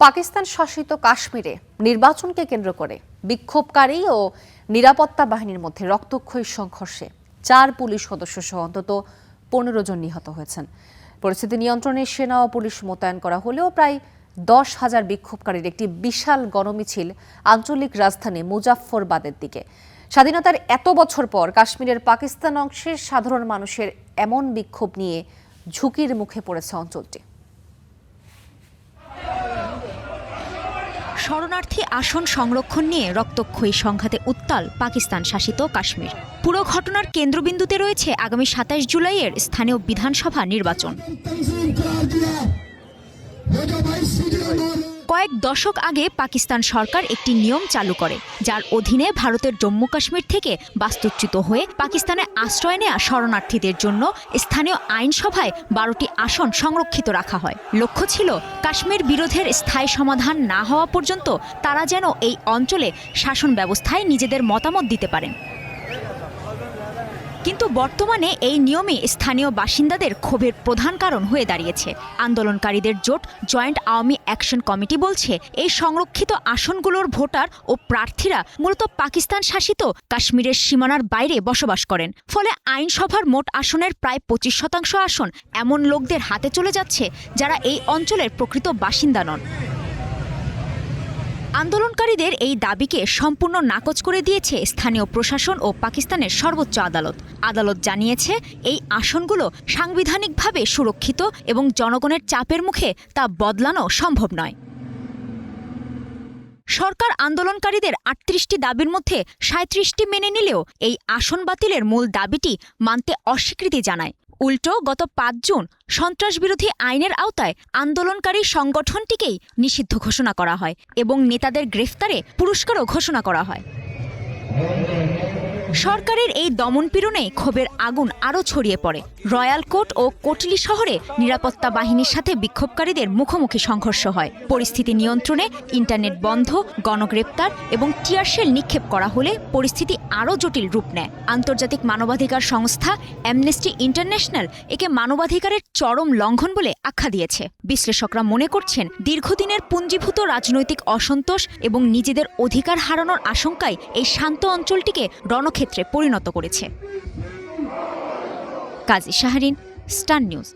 পাকিস্তান শাসিত কাশ্মীরে নির্বাচনকে কেন্দ্র করে বিক্ষোভকারী ও নিরাপত্তা বাহিনীর মধ্যে রক্তক্ষয়ী সংঘর্ষে 4 পুলিশ সদস্য সহ অন্তত 15 জন নিহত হয়েছেন। পরিস্থিতি নিয়ন্ত্রণে সেনা ও পুলিশ মোতায়েন করা হলেও প্রায় 10,000 বিক্ষোভকারীর একটি বিশাল গণমিছিল আঞ্চলিক রাজধানী মুজাফফরবাদের দিকে। স্বাধীনতার এত বছর পর কাশ্মীরের পাকিস্তান অংশের সাধারণ মানুষের এমন বিক্ষোভ নিয়ে ঝুঁকির মুখে পড়েছে অঞ্চলটি। শরণার্থী আসন সংরক্ষণ নিয়ে রক্তক্ষয়ী সংঘাতে উত্তাল পাকিস্তান শাসিত কাশ্মীর। পুরো ঘটনার কেন্দ্রবিন্দুতে রয়েছে আগামী 27 জুলাইয়ের স্থানীয় বিধানসভা নির্বাচন। কয়েক দশক আগে পাকিস্তান সরকার একটি নিয়ম চালু করে, যার অধীনে ভারতের জম্মু কাশ্মীর থেকে বাস্তুচ্যুত হয়ে পাকিস্তানে আশ্রয় নেওয়া শরণার্থীদের জন্য স্থানীয় আইনসভায় 12টি আসন সংরক্ষিত রাখা হয়। লক্ষ্য ছিল কাশ্মীর বিরোধের স্থায়ী সমাধান না হওয়া পর্যন্ত তারা যেন এই অঞ্চলে শাসন ব্যবস্থায় নিজেদের মতামত দিতে পারেন। কিন্তু বর্তমানে এই নিয়মই স্থানীয় বাসিন্দাদের ক্ষোভের প্রধান কারণ হয়ে দাঁড়িয়েছে। আন্দোলনকারীদের জোট জয়েন্ট আওয়ামী অ্যাকশন কমিটি বলছে, এই সংরক্ষিত আসনগুলোর ভোটার ও প্রার্থীরা মূলত পাকিস্তান শাসিত কাশ্মীরের সীমানার বাইরে বসবাস করেন। ফলে আইনসভার মোট আসনের প্রায় 25% আসন এমন লোকদের হাতে চলে যাচ্ছে যারা এই অঞ্চলের প্রকৃত বাসিন্দা নন। আন্দোলনকারীদের এই দাবিকে সম্পূর্ণ নাকচ করে দিয়েছে স্থানীয় প্রশাসন ও পাকিস্তানের সর্বোচ্চ আদালত। আদালত জানিয়েছে, এই আসনগুলো সাংবিধানিকভাবে সুরক্ষিত এবং জনগণের চাপের মুখে তা বদলানো সম্ভব নয়। সরকার আন্দোলনকারীদের 38টি দাবির মধ্যে 37টি মেনে নিলেও এই আসন বাতিলের মূল দাবিটি মানতে অস্বীকৃতি জানায়। উল্টো গত 5 জুন সন্ত্রাসবিরোধী আইনের আওতায় আন্দোলনকারী সংগঠনটিকেই নিষিদ্ধ ঘোষণা করা হয় এবং নেতাদের গ্রেফতারে পুরস্কারও ঘোষণা করা হয়। সরকারের এই দমনপীড়নে ক্ষোভের আগুন আরও ছড়িয়ে পড়ে। রয়্যাল কোর্ট ও কোটলি শহরে নিরাপত্তা বাহিনীর সাথে বিক্ষোভকারীদের মুখোমুখি সংঘর্ষ হয়। পরিস্থিতি নিয়ন্ত্রণে ইন্টারনেট বন্ধ, গণগ্রেপ্তার এবং টিয়ারশেল নিক্ষেপ করা হলে পরিস্থিতি আরও জটিল রূপ নেয়। আন্তর্জাতিক মানবাধিকার সংস্থা অ্যামনেস্টি ইন্টারন্যাশনাল একে মানবাধিকারের চরম লঙ্ঘন বলে আখ্যা দিয়েছে। বিশ্লেষকরা মনে করছেন, দীর্ঘদিনের পুঞ্জীভূত রাজনৈতিক অসন্তোষ এবং নিজেদের অধিকার হারানোর আশঙ্কায় এই শান্ত অঞ্চলটিকে রণক্ষেত্রে পরিণত করেছে। কাজী শাহরিন, স্টার নিউজ।